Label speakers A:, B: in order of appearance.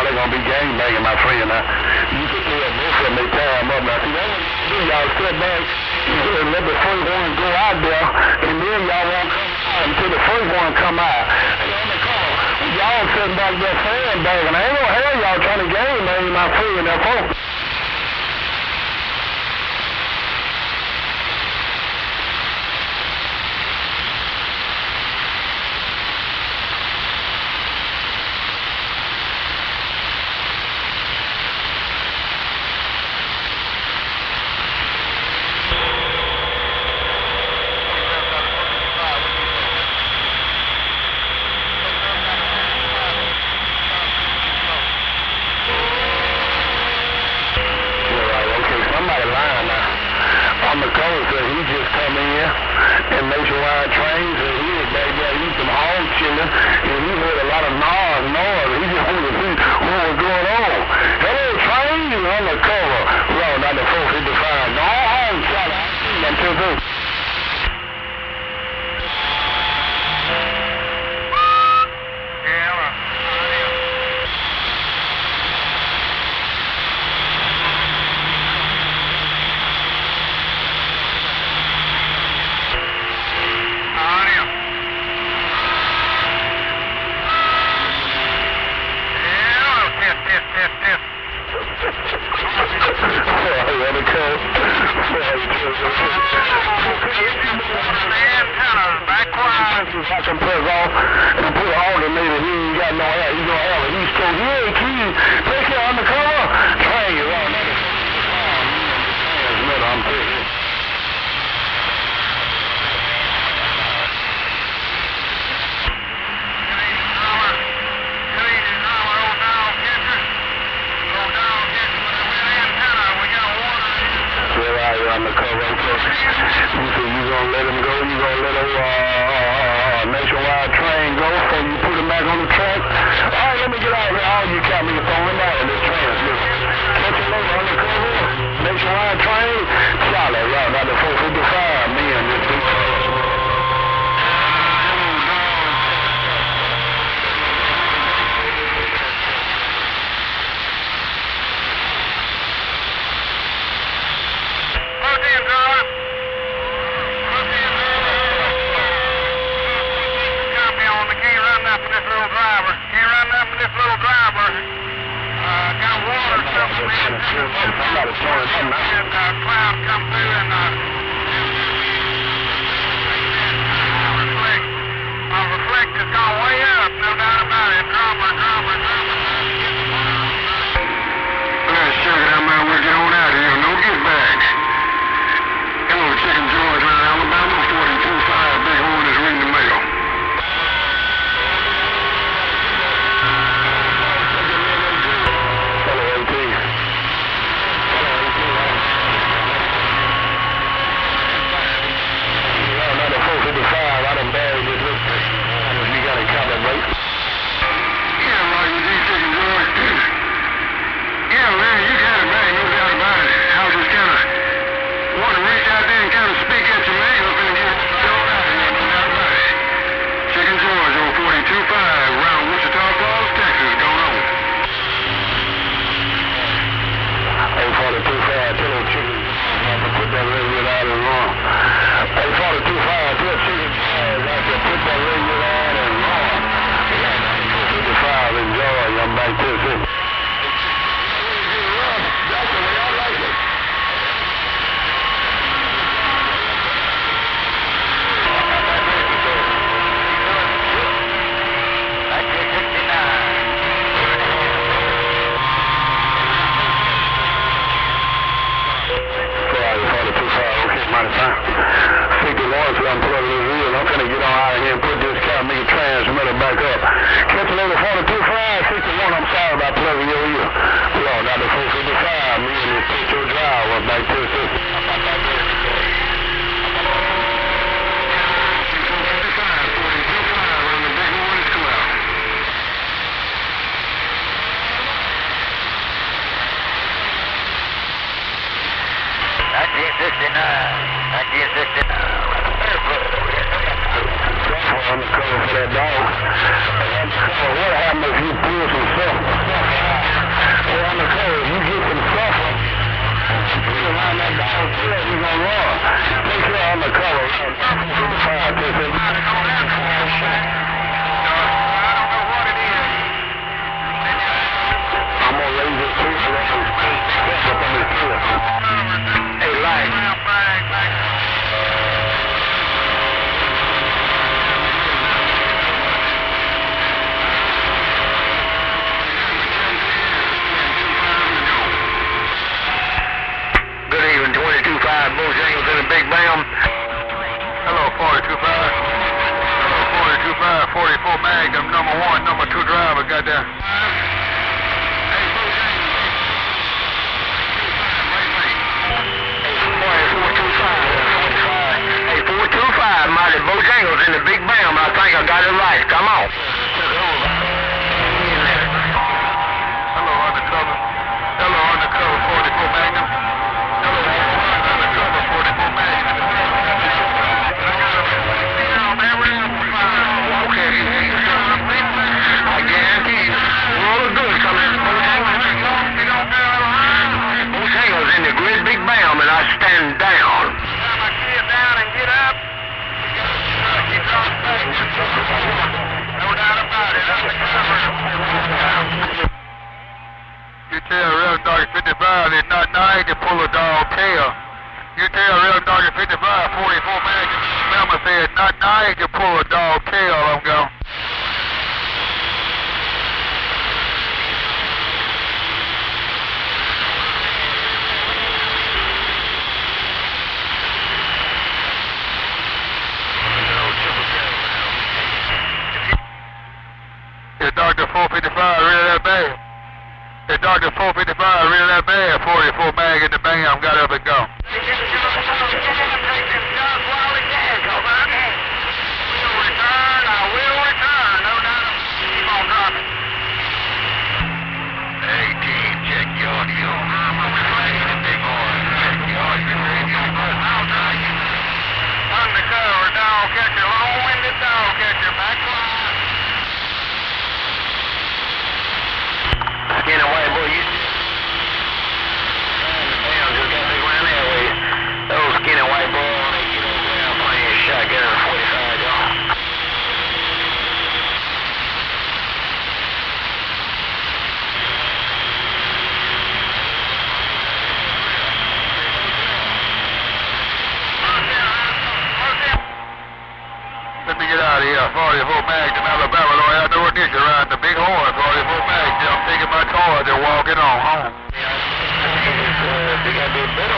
A: y'all ain't gonna be gang banging, my friend. Now, you can tell both of them, they tie them up. Now, see, that one, y'all step back and let the first one go out there, and then y'all won't come out until the first one come out. Y'all sitting back there sandbagging. I ain't gonna have y'all trying to gang bang my friend, that folks. On the coast, he just come in and nationwide trains, and he was back there eating some hog chili, and he heard a lot of noise. He just wanted to see what was going on. Hello, train on the cover. Road out the 455. Go home, Charlie. Until this. I can press off and put an alternator. He ain't got no air. He's gonna have a heat stroke. He ain't key. Take care undercover. Train you on that. I'm pissed. Undercover, okay. You say you gonna let him go? You gonna let him nationwide train go before you put him back on the track? All right, let me get out of here. All you got me throwing out in this transmission. Catch him later, undercover. Nationwide train. Charlie, right now the 455. Me and this big car. Somebody throwing something out. Cloud come through and my reflector's gone way up, no doubt about it. Drummer. Let's check it out, man. We'll get on out of here. No get back. Hello, Chicken George, man. Alabama 42.5. Big Horn is reading the mail. I'm gonna get on out of here and put this car, make a transmitter back up. Catch a little 42.5, 61. I'm sorry about plugging your ear. Lord, now the 455, me and this picture drive was back to the system. I'm the cover for that dog. What happened if you pull some stuff? Magnum, number 1, number 2 driver, got there. Mighty Jangles in the big bam. I think I got it right. Come on. Hello, undercover. Hello, undercover 44 Magnum. Hello, undercover 44 Magnum. Okay. I guarantee you. All the good coming in. Jangles in the great big bam, and I stand down. Down and get up. No doubt about it. You tell Real Dog 55 that not now he can pull a dog tail. You tell Real Dog 55, 44 Magnum. Mama said not now he can pull a dog tail. I'm going. Dr. 455 really that bad. Is Dr. 455 really that bad? 44 mag in the bam, got up and go. I will return, no doubt. Keep on dropping. 18, check your audio. Big boy, check your audio. Undercover dog catcher, long-winded dog catcher, back line. Skinny white boy, you damn just got big around that way. Those skinny white boy when they get over there playing shotgun 45, y'all. Let me get out of here. 44 Magnum, Alabama, Lord, I know what this is around the big horn. 44 Magnum, I'm taking my charge and walking on home. I think it's got to be better.